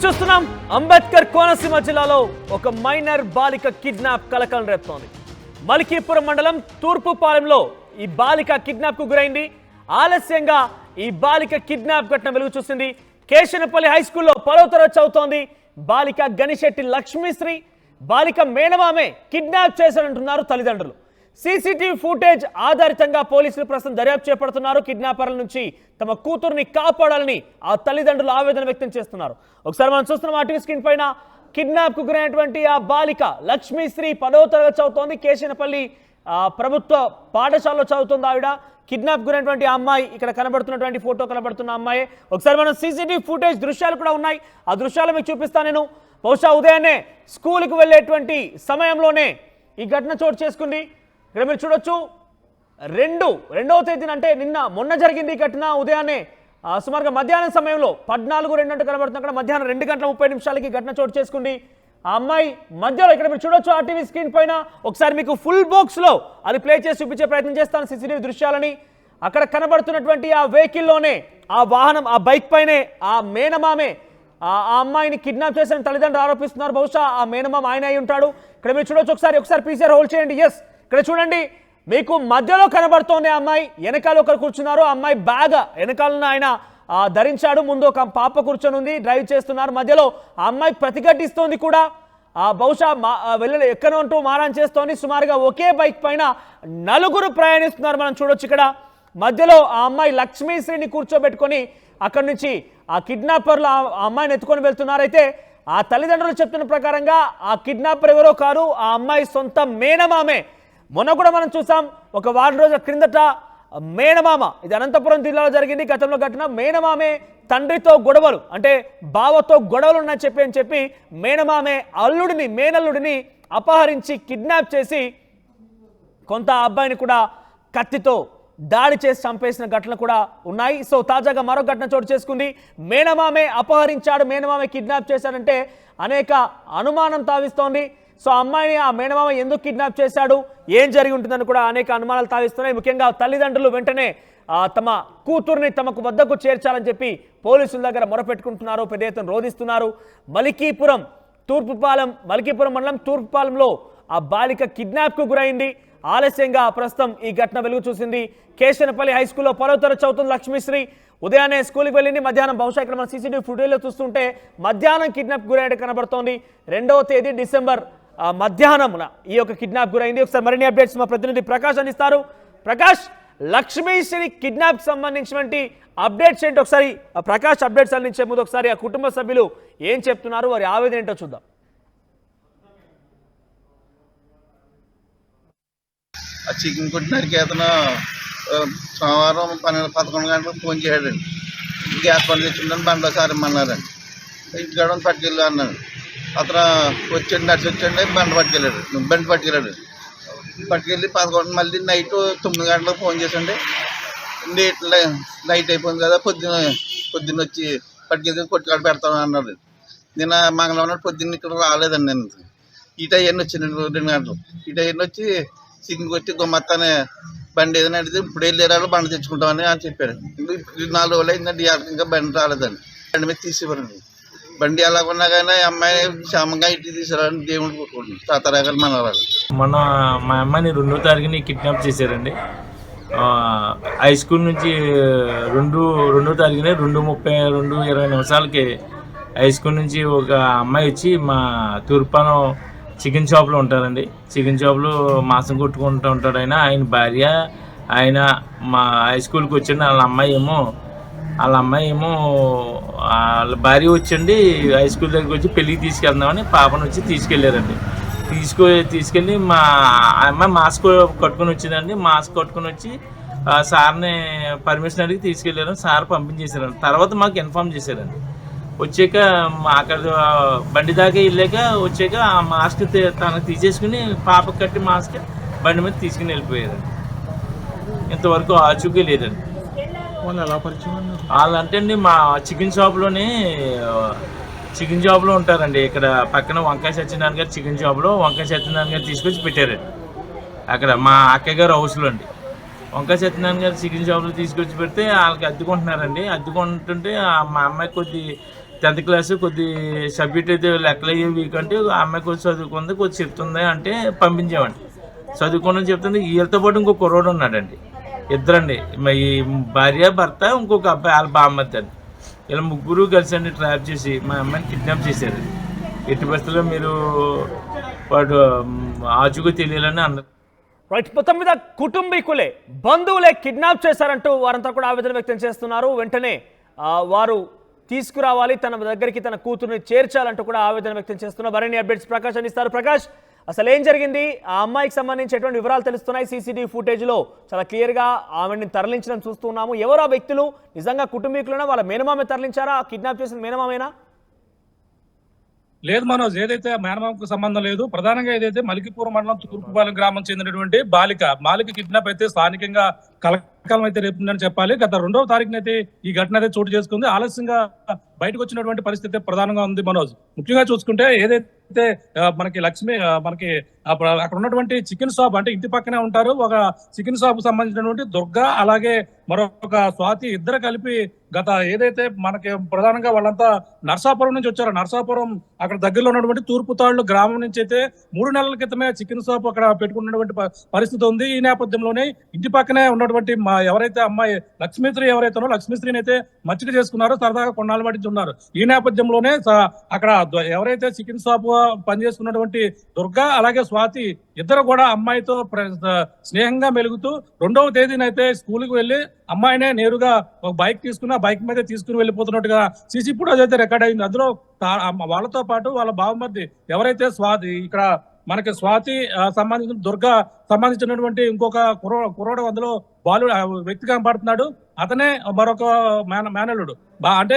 చూస్తున్నాం అంబేద్కర్ కోనసీమ జిల్లాలో ఒక మైనర్ బాలిక కిడ్నాప్ కలకలం రేపుతోంది. మల్కీపురం మండలం తూర్పుపాలెంలో ఈ బాలిక కిడ్నాప్ కు గురైంది. ఆలస్యంగా ఈ బాలిక కిడ్నాప్ ఘటన వెలుగు చూసింది. కేశనపల్లి హై స్కూల్లో 10వ తరగతి చదువుతోంది బాలిక గనిశెట్టి లక్ష్మీశ్రీ. బాలిక మేనమామే కిడ్నాప్ చేశారంటున్నారు తల్లిదండ్రులు. సీసీటీవీ ఫుటేజ్ ఆధారితంగా పోలీసులు ప్రస్తుతం దర్యాప్తు చేపడుతున్నారు. కిడ్నాపర్ల నుంచి తమ కూతుర్ని కాపాడాలని ఆ తల్లిదండ్రులు ఆవేదన వ్యక్తం చేస్తున్నారు. ఒకసారి మనం చూస్తున్నాం ఆ టీవీ స్క్రీన్ పైన కిడ్నాప్ కు గురైనటువంటి ఆ బాలిక లక్ష్మీశ్రీ 10వ తరగతి చదువుతోంది. కేశనపల్లి ప్రభుత్వ పాఠశాలలో చదువుతుంది ఆవిడ. కిడ్నాప్ గురైనటువంటి అమ్మాయి ఇక్కడ కనబడుతున్నటువంటి ఫోటో కనబడుతున్న అమ్మాయి. ఒకసారి మనం సీసీటీవీ ఫుటేజ్ దృశ్యాలు కూడా ఉన్నాయి, ఆ దృశ్యాలు మీకు చూపిస్తాను నేను. బహుశా ఉదయాన్నే స్కూల్కి వెళ్ళేటువంటి సమయంలోనే ఈ ఘటన చోటు చేసుకుంది. ఇక్కడ మీరు చూడొచ్చు, రెండవ తేదీన అంటే మొన్న జరిగింది ఈ ఘటన. ఉదయాన్నే సుమారుగా మధ్యాహ్నం సమయంలో 14:02 అంటే కనబడుతుంది. అక్కడ మధ్యాహ్నం 2:30 ఘటన చోటు చేసుకుంది. ఆ అమ్మాయి మధ్యలో ఇక్కడ మీరు చూడొచ్చు ఆ టీవీ స్క్రీన్ పైన. ఒకసారి మీకు ఫుల్ బాక్స్ లో అది ప్లే చేసి చూపించే ప్రయత్నం చేస్తాను సీసీటీవీ దృశ్యాలని. అక్కడ కనబడుతున్నటువంటి ఆ వెహికల్లోనే ఆ వాహనం ఆ బైక్ పైనే ఆ మేనమామే ఆ అమ్మాయిని కిడ్నాప్ చేసిన తల్లిదండ్రులు ఆరోపిస్తున్నారు. బహుశా ఆ మేనమామ ఆయన అయి ఉంటాడు. ఇక్కడ మీరు చూడొచ్చు, ఒకసారి పీసీఆర్ హోల్డ్ చేయండి. ఎస్, ఇక్కడ చూడండి, మీకు మధ్యలో కనబడుతోంది ఆ అమ్మాయి. వెనకాల ఒకరు కూర్చున్నారు. ఆ అమ్మాయి బ్యాగ్ వెనకాలను ఆయన ధరించాడు. ముందు ఒక పాప కూర్చొని ఉంది, డ్రైవ్ చేస్తున్నారు. మధ్యలో ఆ అమ్మాయి ప్రతిఘటిస్తోంది కూడా. బహుశా ఎక్కనో అంటూ మారాన్ చేస్తోంది. సుమారుగా ఒకే బైక్ పైన 4 ప్రయాణిస్తున్నారు. మనం చూడొచ్చు ఇక్కడ మధ్యలో ఆ అమ్మాయి లక్ష్మీశ్రీని కూర్చోబెట్టుకొని అక్కడి నుంచి ఆ కిడ్నాపర్లు ఆ అమ్మాయిని ఎత్తుకొని వెళ్తున్నారు. అయితే ఆ తల్లిదండ్రులు చెప్తున్న ప్రకారంగా ఆ కిడ్నాపర్ ఎవరో కారు, ఆ అమ్మాయి సొంత మేనమామే. మొన్న కూడా మనం చూసాం, ఒక వారం రోజుల క్రిందట మేనమామ, ఇది అనంతపురం జిల్లాలో జరిగింది గతంలో ఘటన. మేనమామే తండ్రితో గొడవలు, అంటే బావతో గొడవలు ఉన్నాయని చెప్పి మేనమామే మేనల్లుడిని అపహరించి కిడ్నాప్ చేసి కొంత అబ్బాయిని కూడా కత్తితో దాడి చేసి చంపేసిన ఘటనలు కూడా ఉన్నాయి. సో తాజాగా మరో ఘటన చోటు చేసుకుంది. మేనమామే అపహరించాడు, మేనమామే కిడ్నాప్ చేశాడంటే అనేక అనుమానం తావిస్తోంది. సో అమ్మాయిని ఆ మేనమామ ఎందుకు కిడ్నాప్ చేశాడు, ఏం జరిగి ఉంటుందని కూడా అనేక అనుమానాలు తావిస్తున్నాయి. ముఖ్యంగా తల్లిదండ్రులు వెంటనే తమ కూతుర్ని తమకు వద్దకు చేర్చాలని చెప్పి పోలీసుల దగ్గర మొరపెట్టుకుంటున్నారు, పెద్ద ఎత్తున రోధిస్తున్నారు. మల్కీపురం మండలం తూర్పుపాలెంలో ఆ బాలిక కిడ్నాప్కు గురైంది. ఆలస్యంగా ప్రస్తుతం ఈ ఘటన వెలుగు చూసింది. కేశనపల్లి హై స్కూల్లో 10వ తరగతి చదువుతుంది లక్ష్మీశ్రీ. ఉదయాన్నే స్కూల్కి వెళ్ళింది. మధ్యాహ్నం బహుశా ఇక్కడ మన సీసీటీవీ ఫుటేజ్లో చూస్తుంటే మధ్యాహ్నం కిడ్నాప్ గురైనట్టు కనబడుతోంది. 2వ తేదీ డిసెంబర్ మధ్యాహ్నం ఈ యొక్క కిడ్నాప్ గురైంది. ఒకసారి మరిన్ని అప్డేట్స్ మా ప్రతినిధి ప్రకాష్ అందిస్తారు. ప్రకాష్, లక్ష్మీశ్రీ కిడ్నాప్ సంబంధించినటువంటి అప్డేట్స్ ఏంటి? ఒకసారి ప్రకాష్ అప్డేట్స్ అందించే ముందు ఒకసారి ఆ కుటుంబ సభ్యులు ఏం చెప్తున్నారు, వారి ఆవేదన ఏంటో చూద్దాం. ఆ చికెన్ కొట్టినారికి అతను సోమవారం 11 గంటలకు ఫోన్ చేయడండి. గ్యాస్ బండ్ తెచ్చిందని బండ్లో సారమ్మన్నారండి. ఇంటికాడ పట్టుకెళ్ళి అన్నాడు. అతను వచ్చాడు, నడిచి వచ్చాడు, బండి పట్టుకెళ్ళాడు. పట్టుకెళ్ళి 11 మళ్ళీ నైట్ 9 గంటలకు ఫోన్ చేసండి. నైట్ అయిపోయింది కదా, పొద్దున్న వచ్చి పట్టుకెళ్ళి కొట్టుకాడ పెడతాను అన్నాడు. నిన్న మంగళవారం పొద్దున్న ఇక్కడ రాలేదండి. నేను ఈ టైం వచ్చాను 2 గంటలు. ఈ టైం వచ్చి చికెన్ కొట్టి గుమ్మత్తానే బండి ఏదైనా అడిగితే ఇప్పుడు వెళ్ళేరాళ్ళు బండి తెచ్చుకుంటామని అని చెప్పారు. 4 రోజులు అయిందండి, ఇంకా బండి రాలేదండి. బండి మీద తీసేవారండి. బండి ఎలాగున్నా కానీ అమ్మాయి క్షేమంగా ఇంటికి తీసుకురాలని దేవుడు కొట్టుకుంటుంది. తాతరాగాలు మనవరాలు. మొన్న మా అమ్మాయిని 2వ తారీఖుని కిడ్నాప్ చేశారండి. హై స్కూల్ నుంచి 2వ తారీఖునే 2:30-2:20 హై స్కూల్ నుంచి ఒక అమ్మాయి వచ్చి మా తూర్పానం చికెన్ షాప్లో ఉంటారండి. చికెన్ షాప్లో మాంసం కొట్టుకుంటూ ఉంటాడు ఆయన భార్య. ఆయన మా హై స్కూల్కి వచ్చండి. వాళ్ళ అమ్మాయి ఏమో వాళ్ళ భార్య వచ్చండి హై స్కూల్ దగ్గరికి వచ్చి పెళ్ళికి తీసుకెళ్దామని పాపను వచ్చి తీసుకెళ్ళారండి. తీసుకెళ్ళి మా అమ్మాయి మాస్క్ కట్టుకొని వచ్చిందండి. మాస్క్ కట్టుకొని వచ్చి సార్ని పర్మిషన్ అడిగి తీసుకెళ్ళారు. సార్ పంపించేశారండి. తర్వాత మాకు ఇన్ఫామ్ చేశారండి. వచ్చాక అక్కడ బండి దాకా వెళ్ళాక వచ్చాక ఆ మాస్క్ తనకు తీసేసుకుని పాపకు కట్టి మాస్క్ బండి మీద తీసుకుని వెళ్ళిపోయారండి. ఇంతవరకు ఆచూకీ లేదండి. వాళ్ళు ఎలా పరిచయం? వాళ్ళు అంటే అండి మా చికెన్ షాప్లో ఉంటారండి. ఇక్కడ పక్కన వంకాయ సత్యనారాయణ గారు చికెన్ షాప్లో వంకాయ సత్యనారాయణ గారు తీసుకొచ్చి పెట్టారండి. అక్కడ మా అక్కయ్య గారు హౌస్లో అండి. వంకాయ సత్యనారాయణ గారు చికెన్ షాప్లో తీసుకొచ్చి పెడితే వాళ్ళకి అద్దుకుంటున్నారండి. అద్దుకుంటుంటే మా అమ్మాయి కొద్ది 10th క్లాస్ కొద్ది సబ్జెక్ట్ అయితే లెక్కలు అయ్యే వీక్ అంటే ఆ అమ్మాయి కొంచెం చదువుకుంది కొద్ది చెప్తుంది అంటే పంపించామండి. చదువుకోవడం చెప్తుంది. వీళ్ళతో పాటు ఇంకో కుర్రోడు ఉన్నాడండి, ఇద్దరండి, ఈ భార్య భర్త ఇంకొక అబ్బాయి వాళ్ళ బామ్మద్ది అండి. ఇలా ముగ్గురు కలిసి అండి ట్రాప్ చేసి మా అమ్మాయిని కిడ్నాప్ చేశారు. ఎట్టి పరిస్థితుల్లో మీరు వాడు ఆచూకు తెలియాలని అన్నారు. రైట్, మొత్తం మీద కుటుంబీకులే బంధువులే కిడ్నాప్ చేశారంటూ వారంతా కూడా ఆవేదన వ్యక్తం చేస్తున్నారు. వెంటనే వారు తీసుకురావాలి, తన దగ్గరికి తన కూతురుని చేర్చాలంటూ కూడా ఆవేదన వ్యక్తం చేస్తున్నారు. మరిన్ని అప్డేట్స్ ప్రకాష్ అందిస్తారు. ప్రకాష్, అసలు ఏం జరిగింది? ఆ అమ్మాయికి సంబంధించి ఎటువంటి వివరాలు తెలుస్తున్నాయి? సీసీటీవీ ఫుటేజ్లో చాలా క్లియర్గా ఆమెని తరలించడం చూస్తున్నాము. ఎవరు ఆ వ్యక్తులు? నిజంగా కుటుంబీకులైనా వాళ్ళ మేనమామే తరలించారా? కిడ్నాప్ చేసిన మేనమామేనా? లేదు మనోజ్, ఏదైతే మేనమామకు సంబంధం లేదు. ప్రధానంగా ఏదైతే మలికిపురం మండలం తూర్పుపాలెం గ్రామం చెందినటువంటి బాలిక కిడ్నాప్ అయితే స్థానికంగా కలకాలం అయితే రేపుందని చెప్పాలి. గత 2వ తారీఖునైతే ఈ ఘటన అయితే చోటు చేసుకుంది. ఆలస్యంగా బయటకు వచ్చినటువంటి పరిస్థితి ప్రధానంగా ఉంది మనోజ్. ముఖ్యంగా చూసుకుంటే ఏదైతే మనకి లక్ష్మి మనకి అక్కడ ఉన్నటువంటి చికెన్ షాప్, అంటే ఇంటి పక్కనే ఉంటారు, ఒక చికెన్ షాప్ సంబంధించినటువంటి దుర్గా అలాగే మరొక స్వాతి ఇద్దరు కలిపి గత ఏదైతే మనకి ప్రధానంగా వాళ్ళంతా నర్సాపురం నుంచి వచ్చారు. నర్సాపురం అక్కడ దగ్గరలో ఉన్నటువంటి తూర్పుతాళ్ళు గ్రామం నుంచి అయితే 3 నెలల క్రితమే చికెన్ షాప్ అక్కడ పెట్టుకున్నటువంటి పరిస్థితి ఉంది. ఈ నేపథ్యంలోనే ఇంటి పక్కనే ఉన్నటువంటి ఎవరైతే అమ్మాయి లక్ష్మీశ్రీ ఎవరైతే లక్ష్మీశ్రీని అయితే మచ్చిక చేసుకున్నారో, సరదాగా కొన్నాళ్ళ పట్టించి ఉన్నారు. ఈ నేపథ్యంలోనే అక్కడ ఎవరైతే చికెన్ షాప్ పనిచేసుకున్నటువంటి దుర్గా అలాగే స్వాతి ఇద్దరు కూడా అమ్మాయితో స్నేహంగా మెలుగుతూ 2వ తేదీనైతే స్కూల్కి వెళ్ళి అమ్మాయినే నేరుగా ఒక బైక్ తీసుకుని ఆ బైక్ మీద తీసుకుని వెళ్ళిపోతున్నట్టుగా సీసీ ఫుటేజ్ అయితే రికార్డ్ అయింది. అందులో వాళ్ళతో పాటు వాళ్ళ బావమరిది ఎవరైతే స్వాతి ఇక్కడ మనకి స్వాతి సంబంధించిన దుర్గా సంబంధించినటువంటి ఇంకొక కుర్రోడు అందులో వ్యక్తి కనపడుతున్నాడు. అతనే మరొక మేనల్లుడు, అంటే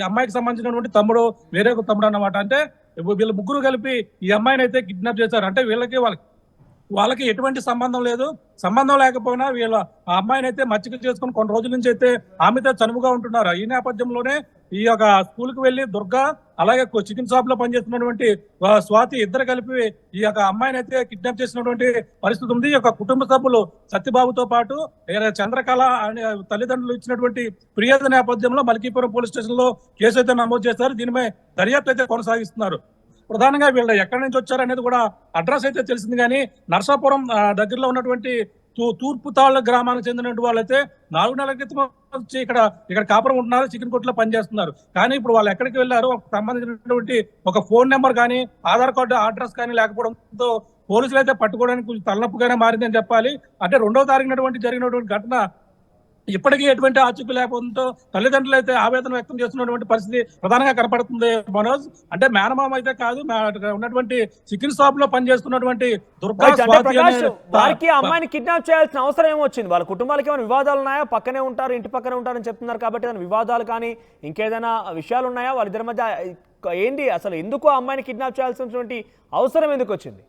అమ్మాయికి సంబంధించినటువంటి తమ్ముడు, వేరే తమ్ముడు అన్నమాట. అంటే వీళ్ళ ముగ్గురు కలిపి ఈ అమ్మాయిని అయితే కిడ్నాప్ చేశారు. అంటే వాళ్ళకి ఎటువంటి సంబంధం లేదు. సంబంధం లేకపోయినా వీళ్ళ ఆ అమ్మాయిని అయితే మచ్చిక చేసుకుని కొన్ని రోజుల నుంచి అయితే ఆమెతో చనువుగా ఉంటున్నారు. ఈ నేపథ్యంలోనే ఈ యొక్క స్కూల్ కి వెళ్లి దుర్గా అలాగే చికెన్ షాప్ లో పనిచేస్తున్నటువంటి స్వాతి ఇద్దరు కలిపి ఈ యొక్క అమ్మాయిని అయితే కిడ్నాప్ చేసినటువంటి పరిస్థితి ఉంది. ఈ యొక్క కుటుంబ సభ్యులు సత్యబాబుతో పాటు చంద్రకళ అనే తల్లిదండ్రులు ఇచ్చినటువంటి ఫిర్యాదు నేపథ్యంలో మలికీపురం పోలీస్ స్టేషన్ లో కేసు అయితే నమోదు చేశారు. దీనిపై దర్యాప్తు అయితే కొనసాగిస్తున్నారు. ప్రధానంగా వీళ్ళు ఎక్కడి నుంచి వచ్చారనేది కూడా అడ్రస్ అయితే తెలిసింది. కానీ నర్సాపురం దగ్గరలో ఉన్నటువంటి తూర్పుతాళ్ళ గ్రామానికి చెందినటువంటి వాళ్ళైతే 4 నెలల క్రితం వచ్చి ఇక్కడ కాపురం ఉంటున్నారు, చికెన్ కొట్లో పనిచేస్తున్నారు. కానీ ఇప్పుడు వాళ్ళు ఎక్కడికి వెళ్ళారు, సంబంధించినటువంటి ఒక ఫోన్ నెంబర్ కానీ ఆధార్ కార్డు అడ్రస్ కానీ లేకపోవడంతో పోలీసులు అయితే పట్టుకోవడానికి కొంచెం తలనొప్పుగానే మారిందని చెప్పాలి. అంటే 2వ తారీఖున జరిగినటువంటి ఘటన ఇప్పటికీ ఎటువంటి ఆచూకీ లేకపోవడంతో తల్లిదండ్రులు అయితే ఆవేదన వ్యక్తం చేస్తున్నటువంటి పరిస్థితి ప్రధానంగా కనపడుతుంది మనోజ్. అంటే మేనమామ అయితే కాదు, ఉన్నటువంటి చికెన్ షాప్ లో పనిచేస్తున్నటువంటి దుర్గా వారికి అమ్మాయిని కిడ్నాప్ చేయాల్సిన అవసరం ఏమొచ్చింది? వాళ్ళ కుటుంబాలకి ఏమైనా వివాదాలు ఉన్నాయా? పక్కనే ఉంటారు, ఇంటి పక్కనే ఉంటారని చెప్తున్నారు కాబట్టి ఏమైనా వివాదాలు కానీ ఇంకేదైనా విషయాలు ఉన్నాయా వాళ్ళిద్దరి మధ్య? ఏంటి అసలు ఎందుకు ఆ అమ్మాయిని కిడ్నాప్ చేయాల్సినటువంటి అవసరం ఎందుకు వచ్చింది?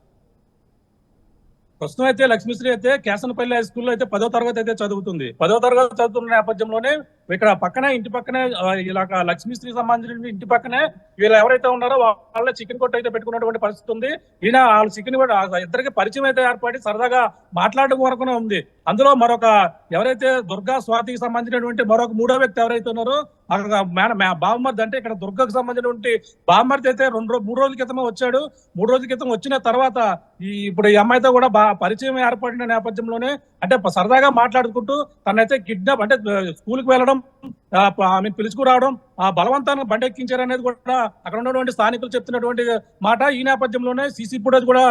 ప్రస్తుతం అయితే లక్ష్మీశ్రీ అయితే కేసనపల్లి హై స్కూల్లో అయితే 10వ తరగతి అయితే చదువుతుంది. 10వ తరగతి చదువుతున్న నేపథ్యంలోనే ఇక్కడ పక్కనే ఇంటి పక్కనే ఇలాగ లక్ష్మీశ్రీ సంబంధించిన ఇంటి పక్కనే వీళ్ళు ఎవరైతే ఉన్నారో వాళ్ళ చికెన్ కొట్టు అయితే పెట్టుకున్నటువంటి పరిస్థితి ఉంది. ఈయన వాళ్ళ చికెన్ కూడా ఇద్దరికి పరిచయం అయితే ఏర్పడి సరదాగా మాట్లాడడం వరకునే ఉంది. అందులో మరొక ఎవరైతే దుర్గా స్వాతికి సంబంధించినటువంటి మరొక 3వ వ్యక్తి ఎవరైతే ఉన్నారో బావమర్ది, అంటే ఇక్కడ దుర్గకు సంబంధించినటువంటి బావమర్ది అయితే 3 రోజుల క్రితమే వచ్చాడు. 3 రోజుల క్రితం వచ్చిన తర్వాత ఇప్పుడు ఈ అమ్మాయితో కూడా పరిచయం ఏర్పడిన నేపథ్యంలోనే అంటే సరదాగా మాట్లాడుకుంటూ తనైతే కిడ్నాప్ అంటే స్కూల్కి వెళ్ళడం, ఆమె పిలుచుకురావడం, ఆ బలవంతాన్ని బండెక్కించారనేది కూడా అక్కడ ఉన్నటువంటి స్థానికులు చెప్తున్నటువంటి మాట. ఈ నేపథ్యంలోనే సీసీ ఫుటేజ్ కూడా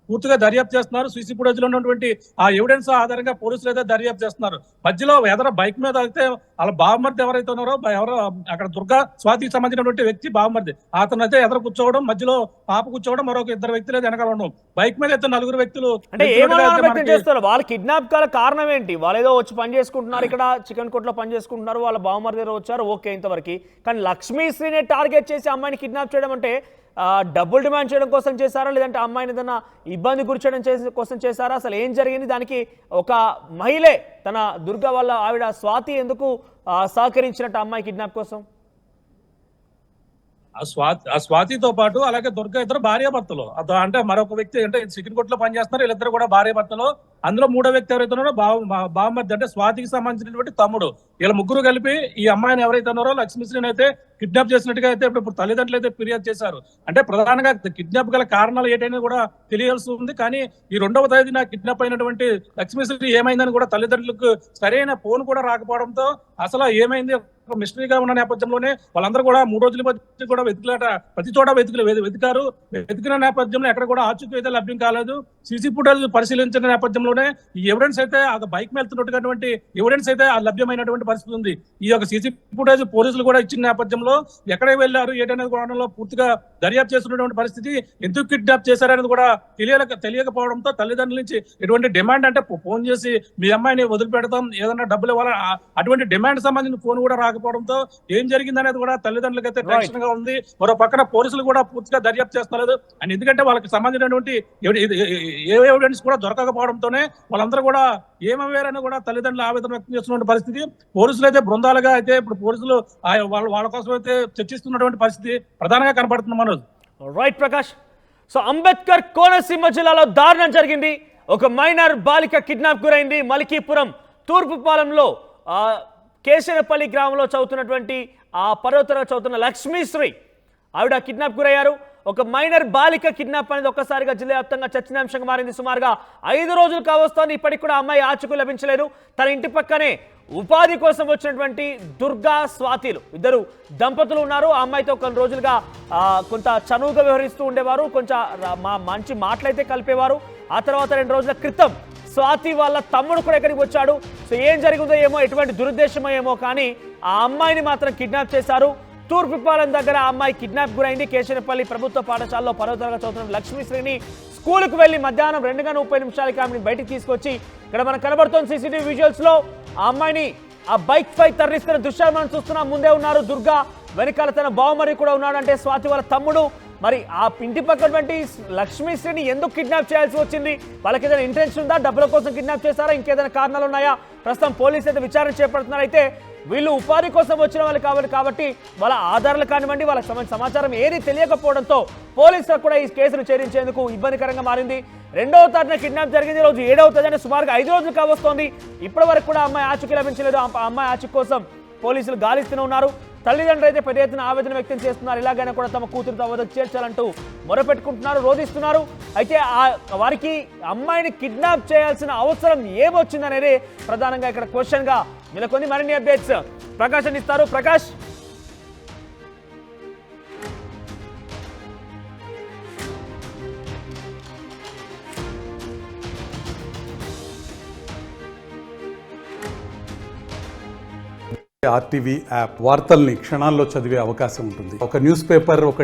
పూర్తిగా దర్యాప్తు చేస్తున్నారు. సీసీ ఫుటేజ్ లో ఉన్నటువంటి ఆ ఎవిడెన్స్ ఆధారంగా పోలీసులు అయితే దర్యాప్తు చేస్తున్నారు. మధ్యలో బైక్ మీద అయితే వాళ్ళ బావమర్ది ఎవరైతే ఉన్నారో అక్కడ దుర్గా స్వాతికి సంబంధించినటువంటి వ్యక్తి బావమర్ది, అతను అయితే ఎదురు కూర్చోవడం, మధ్యలో పాప కూర్చోవడం, మరొక 2 వ్యక్తులు అయితే వెనకాల ఉండడం. బైక్ మీద అయితే 4 వ్యక్తులు. అంటే చేస్తారు వాళ్ళు కిడ్నాప్ కారణం ఏంటి? వాళ్ళు ఏదో వచ్చి పని చేసుకుంటున్నారు, ఇక్కడ చికెన్ కొట్లో పని చేసుకుంటున్నారు, వాళ్ళ బావమర్ది దగ్గర వచ్చారు, ఓకే ఇంతవరకు. కానీ లక్ష్మీశ్రీని టార్గెట్ చేసి అమ్మాయిని కిడ్నాప్ చేయడం అంటే డబ్బులు డిమాండ్ చేయడం కోసం చేశారా, లేదంటే అమ్మాయిని ఏదైనా ఇబ్బంది గురిచేయడం కోసం చేశారా? అసలు ఏం జరిగింది? దానికి ఒక మహిళే తన దుర్గా వాళ్ళ ఆవిడ స్వాతి ఎందుకు సహకరించినట్టు అమ్మాయి కిడ్నాప్ కోసం? ఆ స్వాతితో పాటు అలాగే దుర్గా ఇద్దరు భార్యాభర్తలు. అంటే మరొక వ్యక్తి అంటే చికెన్ కొట్లో పనిచేస్తున్నారు, వీళ్ళిద్దరు కూడా భార్యాభర్తలు. అందులో మూడో వ్యక్తి ఎవరైతే ఉన్నారో బావమర్ది అంటే స్వాతికి సంబంధించినటువంటి తమ్ముడు. వీళ్ళ ముగ్గురు కలిపి ఈ అమ్మాయిని ఎవరైతే ఉన్నారో లక్ష్మీశ్రీని అయితే కిడ్నాప్ చేసినట్టుగా అయితే ఇప్పుడు తల్లిదండ్రులు అయితే ఫిర్యాదు చేశారు. అంటే ప్రధానంగా కిడ్నాప్ గల కారణాలు ఏంటనేది కూడా తెలియాల్సి ఉంది. కానీ ఈ 2వ తేదీన కిడ్నాప్ అయినటువంటి లక్ష్మీశ్రీ ఏమైందని కూడా తల్లిదండ్రులకు సరైన ఫోన్ కూడా రాకపోవడంతో అసలు ఏమైంది మిస్టరీగా ఉన్న నేపథ్యంలోనే వాళ్ళందరూ కూడా 3 రోజుల మధ్య కూడా ప్రతి చోట వెతికారు. వెతికిన నేపథ్యంలో ఎక్కడ కూడా ఆచూకీ అయితే లభ్యం కాలేదు. సీసీ ఫుటేజ్ పరిశీలించిన నేపథ్యంలోనే ఈ ఎవిడెన్స్ అయితే ఆ బైక్ వెళ్తున్నటువంటి ఎవిడెన్స్ అయితే లభ్యమైనటువంటి పరిస్థితి ఉంది. ఈ యొక్క సీసీ ఫుటేజ్ పోలీసులు కూడా ఇచ్చిన నేపథ్యంలో ఎక్కడికి వెళ్ళారు ఏంటనేది కూడా పూర్తిగా దర్యాప్తు చేస్తున్నటువంటి పరిస్థితి. ఎందుకు కిడ్నాప్ చేశారనేది కూడా తెలియకపోవడంతో తల్లిదండ్రుల నుంచి ఎటువంటి డిమాండ్ అంటే ఫోన్ చేసి మీ అమ్మాయిని వదిలిపెడతాం, ఏదైనా డబ్బులు ఇవ్వాలని అటువంటి డిమాండ్ సంబంధించిన ఫోన్ కూడా రాకపోవడంతో ఏం జరిగింది అనేది కూడా తల్లిదండ్రులకు అయితే టెన్షన్ గా ఉంది. మరో పక్కన పోలీసులు కూడా పూర్తిగా దర్యాప్తు చేస్తున్నారు. అండ్ ఎందుకంటే వాళ్ళకి సంబంధించినటువంటి ఏ ఎవిడెన్స్ కూడా దొరకకపోవడంతోనే వాళ్ళందరూ కూడా ఏమయ్యారని కూడా తల్లిదండ్రులు ఆవేదన వ్యక్తం చేస్తున్న పరిస్థితి. పోలీసులు అయితే బృందాలుగా అయితే ఇప్పుడు పోలీసులు వాళ్ళ కోసం అయితే చర్చిస్తున్నటువంటి పరిస్థితి ప్రధానంగా కనపడుతుంది మనోజ్. రైట్ ప్రకాష్. సో అంబేద్కర్ కోనసీమ జిల్లాలో దారుణం జరిగింది. ఒక మైనర్ బాలిక కిడ్నాప్ గురైంది. మలికీపురం తూర్పుపాలెంలో కేశనపల్లి గ్రామంలో చదువుతున్నటువంటి 10వ తరగతి చదువుతున్న లక్ష్మీశ్రీ ఆవిడ కిడ్నాప్ గురయ్యారు. ఒక మైనర్ బాలిక కిడ్నాప్ అనేది ఒక్కసారిగా జిల్లా వ్యాప్తంగా చర్చనీయాంశంగా మారింది. సుమారుగా 5 రోజులు కావస్తోంది. ఇప్పటికి కూడా అమ్మాయి ఆచూకీ లభించలేదు. తన ఇంటి పక్కనే ఉపాధి కోసం వచ్చినటువంటి దుర్గా స్వాతిలు ఇద్దరు దంపతులు ఉన్నారు. ఆ అమ్మాయితో కొన్ని రోజులుగా కొంత చనువుగా వ్యవహరిస్తూ ఉండేవారు. కొంచెం మంచి మాటలైతే కలిపేవారు. ఆ తర్వాత 2 రోజుల క్రితం స్వాతి వాళ్ళ తమ్ముడు కూడా ఇక్కడికి వచ్చాడు. సో ఏం జరిగిందో ఏమో, ఎటువంటి దురుద్దేశమో ఏమో, కానీ ఆ అమ్మాయిని మాత్రం కిడ్నాప్ చేశారు. తూర్పుపాలెం దగ్గర ఆ అమ్మాయి కిడ్నాప్ గురైంది. కేశనపల్లి ప్రభుత్వ పాఠశాలలో 10వ తరగతి చదువుతున్న లక్ష్మీశ్రీని స్కూల్కి వెళ్లి మధ్యాహ్నం 2:30 ఆమెను బయటికి తీసుకొచ్చి ఇక్కడ మనకు కనబడుతున్న సీసీటీవీ విజువల్స్ లో ఆ అమ్మాయిని ఆ బైక్ పై తరలిస్తున్న దృశ్యాలు మనం చూస్తున్నాం. ముందే ఉన్నారు దుర్గా, వెనకాల తన బావమరి కూడా ఉన్నాడు, అంటే స్వాతి వాళ్ళ తమ్ముడు. మరి ఆ ఇంటి పక్కనటువంటి లక్ష్మీశ్రీని ఎందుకు కిడ్నాప్ చేయాల్సి వచ్చింది? వాళ్ళకి ఏదైనా ఇంటెన్షన్ ఉందా? డబ్బుల కోసం కిడ్నాప్ చేశారా? ఇంకేదైనా కారణాలు ఉన్నాయా? ప్రస్తుతం పోలీసు అయితే విచారణ చేపడుతున్నారు. అయితే వీళ్ళు ఉపాధి కోసం వచ్చిన వాళ్ళు కావాలి కాబట్టి వాళ్ళ ఆధారాలు కానివ్వండి, వాళ్ళకి సంబంధించిన సమాచారం ఏది తెలియకపోవడంతో పోలీసులు కూడా ఈ కేసును ఛేదించేందుకు ఇబ్బందికరంగా మారింది. 2వ తారీఖున కిడ్నాప్ జరిగింది. రోజు 7వ తేదీన సుమారుగా 5 రోజులు కావస్తోంది. ఇప్పటి వరకు కూడా అమ్మాయి ఆచూకీ లభించలేదు. ఆ అమ్మాయి ఆచూకీ కోసం పోలీసులు గాలిస్తూనే ఉన్నారు. తల్లిదండ్రులు అయితే పెద్ద ఎత్తున ఆవేదన వ్యక్తం చేస్తున్నారు. ఇలాగైనా కూడా తమ కూతురుతో వద్దకు చేర్చాలంటూ మొరపెట్టుకుంటున్నారు, రోధిస్తున్నారు. అయితే వారికి అమ్మాయిని కిడ్నాప్ చేయాల్సిన అవసరం ఏమొచ్చిందనేది ప్రధానంగా ఇక్కడ క్వశ్చన్ గా నెలకొంది. మరిన్ని అప్డేట్స్ ప్రకాష్ అందిస్తారు. ప్రకాష్, RTV యాప్ వార్తల్ని క్షణాల్లో చదివే అవకాశం ఉంటుంది. ఒక న్యూస్ పేపర్, ఒక